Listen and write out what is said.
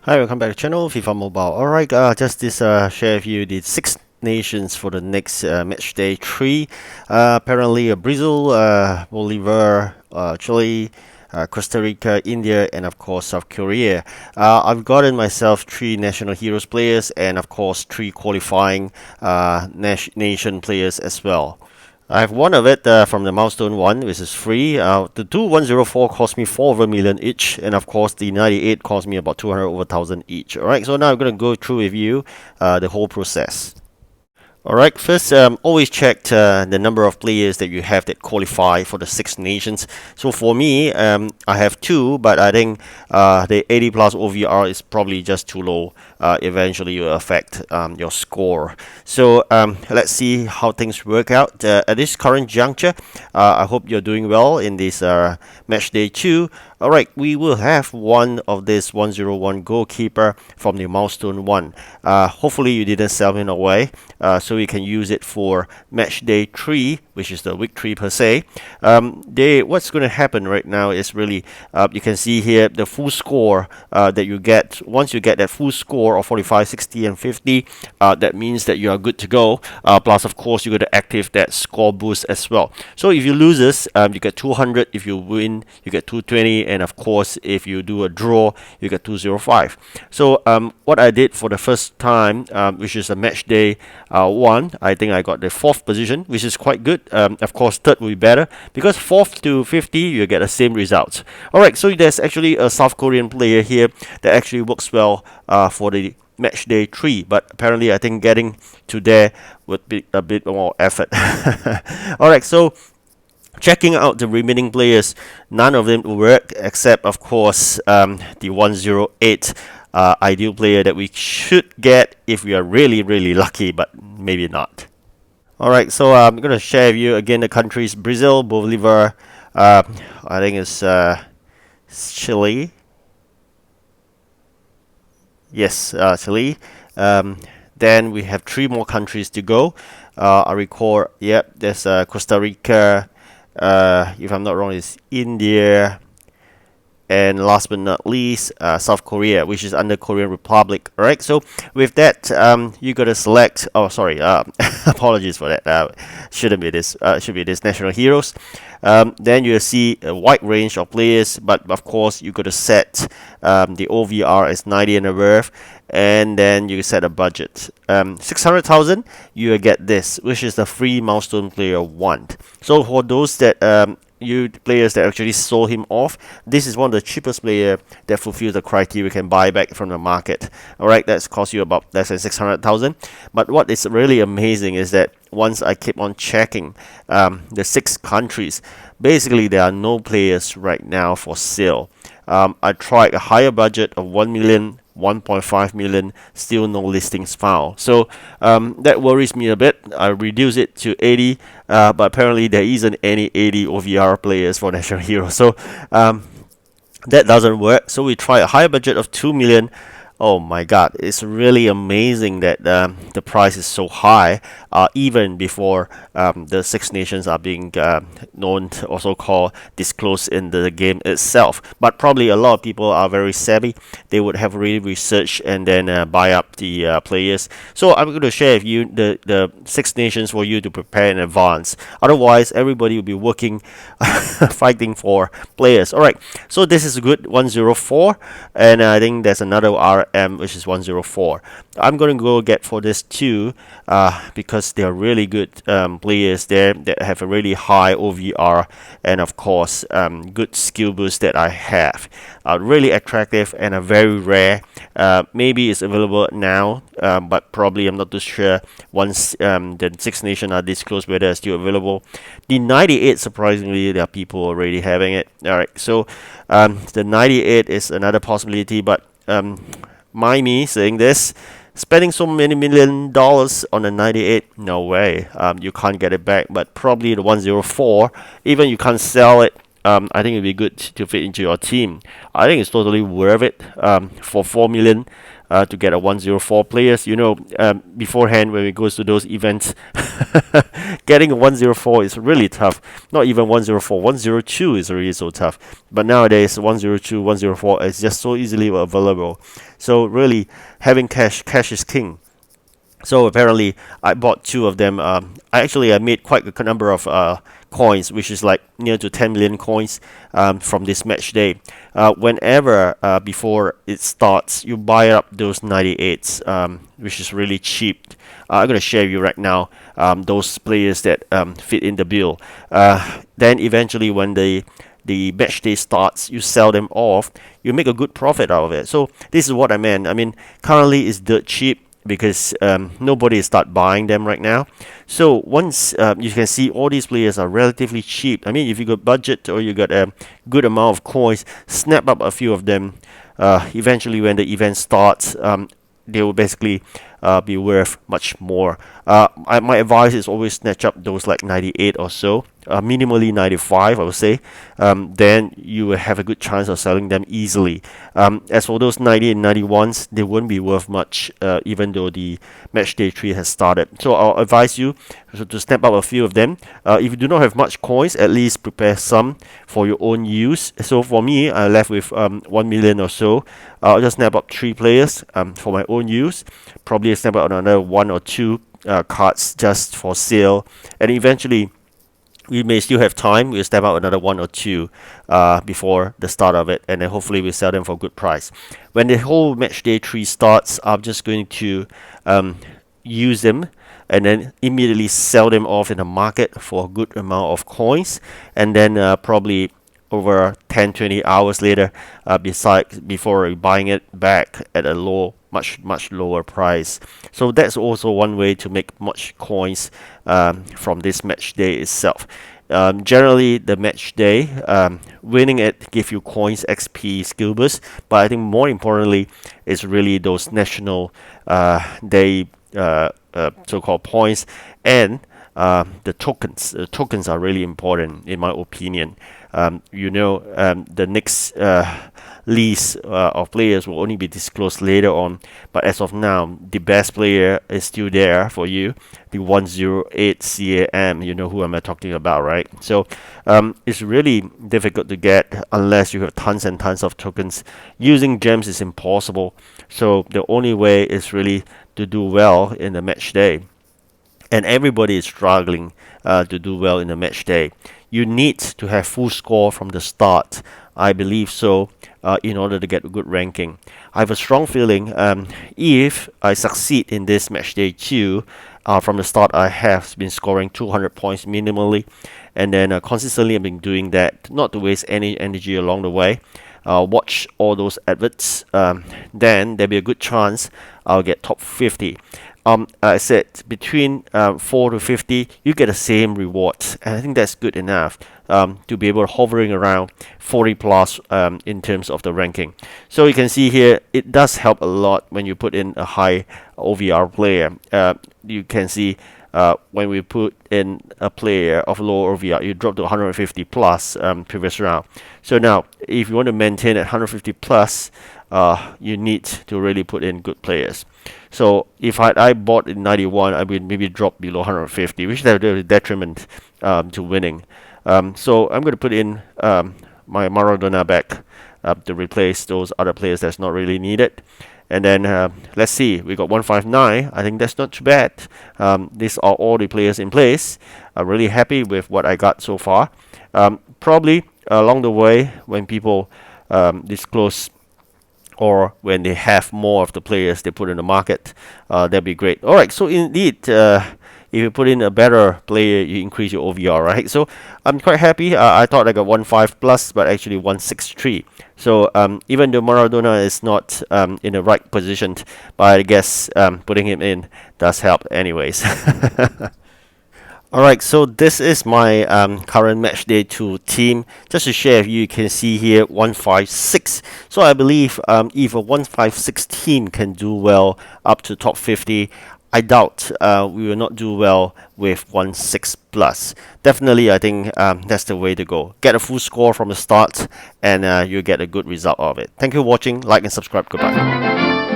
Hi, welcome back to the channel, FIFA Mobile. Alright, just this share with you the six nations for the next match day 3. Apparently, Brazil, Bolivia, Chile, Costa Rica, India, and of course South Korea. I've gotten myself three national heroes players, and of course three qualifying nation players as well. I have one of it from the milestone one, which is free. The two 104 cost me 4 over a million each, and of course the 98 cost me about 200 over 1,000 each. Alright, so now I'm going to go through with you the whole process. Alright, first, always check the number of players that you have that qualify for the Six Nations. So for me, I have two, but I think the 80 plus OVR is probably just too low. Eventually, will affect your score. So let's see how things work out. At this current juncture, I hope you're doing well in this match day 2. Alright, we will have one of this 101 goalkeeper from the milestone 1. Hopefully you didn't sell him away, so we can use it for match day 3, which is the week 3 per se. What's going to happen right now is really, you can see here the full score that you get. Once you get that full score of 45, 60 and 50, that means that you are good to go. Plus of course you're going to activate that score boost as well. So if you lose this, you get 200. If you win, you get 220, and of course if you do a draw, you get 205. So what I did for the first time, which is a match day 1, I think I got the 4th position, which is quite good. Of course 3rd will be better, because 4th to 50 you get the same results. Alright, so there's actually a South Korean player here that actually works well for the match day 3, but apparently I think getting to there would be a bit more effort. Alright, so checking out the remaining players, none of them will work except of course the 108 ideal player that we should get if we are really lucky, but maybe not. Alright, so I'm going to share with you again the countries: Brazil, Bolivia, I think it's Chile. Yes, Chile. Then we have 3 more countries to go. I recall, yep, there's Costa Rica, if I'm not wrong, it's India, and last but not least, South Korea, which is under Korean Republic. Alright, so with that, you gotta select. Oh, sorry. Apologies for that. Shouldn't be this. Should be this national heroes. Then you'll see a wide range of players, but of course you gotta set the OVR as 90 and above, and then you set a budget. 600,000, you will get this, which is the free milestone player 1. So for those that you players that actually sold him off, this is one of the cheapest player that fulfills the criteria you can buy back from the market. Alright, that's cost you about less than 600,000. But what is really amazing is that once I keep on checking the 6 countries, basically there are no players right now for sale. I tried a higher budget of 1 million, 1.5 million, still no listings found. So that worries me a bit. I reduced it to 80, but apparently there isn't any 80 OVR players for National Hero. So that doesn't work. So we try a higher budget of 2 million. Oh my god, it's really amazing that the price is so high, even before the 6 nations are being known, also called, disclosed in the game itself. But probably a lot of people are very savvy. They would have really researched and then buy up the players. So I'm going to share with you the 6 nations for you to prepare in advance. Otherwise, everybody will be working, fighting for players. Alright, so this is a good 104, and I think there's another which is 104. I'm going to go get for this 2 because they're really good players there that have a really high OVR, and of course good skill boost that I have. Really attractive and a very rare. Maybe it's available now, but probably I'm not too sure once the 6 nations are disclosed whether it's still available. The 98, surprisingly, there are people already having it. Alright, so the 98 is another possibility, but mind me saying this, spending so many $1 million on a 98, no way. You can't get it back. But probably the 104, even you can't sell it, I think it'd be good to fit into your team. I think it's totally worth it for 4 million. to get a 104 players. Beforehand when we goes to those events, getting a 104 is really tough. Not even 104, 102 is already so tough. But nowadays, 102, 104 is just so easily available. So really, having cash is king. So apparently, I bought two of them. I made quite a number of coins, which is like near to 10 million coins from this match day. Whenever before it starts, you buy up those 98s, which is really cheap. I'm gonna share you right now those players that fit in the bill. Then eventually, when the match day starts, you sell them off, you make a good profit out of it. So this is what I meant. I mean, currently it's dirt cheap because nobody start buying them right now. So once you can see all these players are relatively cheap. I mean, if you got budget or you got a good amount of coins, snap up a few of them. Eventually, when the event starts, they will basically be worth much more. My advice is always snatch up those like 98 or so, minimally 95, I would say. Then you will have a good chance of selling them easily. As for those 90 and 91s, they won't be worth much, even though the match day 3 has started. So I'll advise you to snap up a few of them. If you do not have much coins, at least prepare some for your own use. So for me, I left with 1 million or so. I'll just snap up 3 players for my own use. Probably snap up another 1 or 2 cards just for sale, and eventually we may still have time. We'll step out another 1 or 2 before the start of it, and then hopefully we'll sell them for a good price. When the whole match day 3 starts, I'm just going to use them and then immediately sell them off in the market for a good amount of coins, and then probably over 10-20 hours later, before buying it back at a much lower price. So that's also one way to make much coins from this match day itself. Generally, the match day, winning it give you coins, XP, skill boost, but I think more importantly is really those national day so-called points and the tokens. The tokens are really important in my opinion. The next list of players will only be disclosed later on, but as of now, the best player is still there for you, the 108 CAM. You know who I'm talking about, right? So it's really difficult to get unless you have tons and tons of tokens. Using gems is impossible, so the only way is really to do well in the match day. And everybody is struggling to do well in the match day. You need to have full score from the start, I believe so, in order to get a good ranking. I have a strong feeling if I succeed in this match day 2, from the start I have been scoring 200 points minimally, and then consistently I've been doing that, not to waste any energy along the way. Watch all those adverts, then there'll be a good chance I'll get top 50. I said between 4 to 50, you get the same rewards, and I think that's good enough to be able to hovering around 40 plus in terms of the ranking. So you can see here, it does help a lot when you put in a high OVR player. You can see when we put in a player of low OVR, you drop to 150 plus previous round. So now, if you want to maintain at 150 plus, you need to really put in good players. So if I bought in 91, I would maybe drop below 150, which is a detriment to winning. So I'm going to put in my Maradona back to replace those other players that's not really needed. And then let's see, we got 159. I think that's not too bad. These are all the players in place. I'm really happy with what I got so far. Probably along the way, when people disclose or when they have more of the players they put in the market, that'd be great. All right, so indeed, if you put in a better player, you increase your OVR, right? So I'm quite happy. I thought I got 1.5 plus, but actually 1.63. So even though Maradona is not in the right position, but I guess putting him in does help anyways. Alright, so this is my current match day 2 team. Just to share with you, you can see here 156. So I believe if a 156 team can do well up to top 50, I doubt we will not do well with 1.6 plus. Definitely, I think that's the way to go. Get a full score from the start, and you'll get a good result of it. Thank you for watching. Like and subscribe. Goodbye.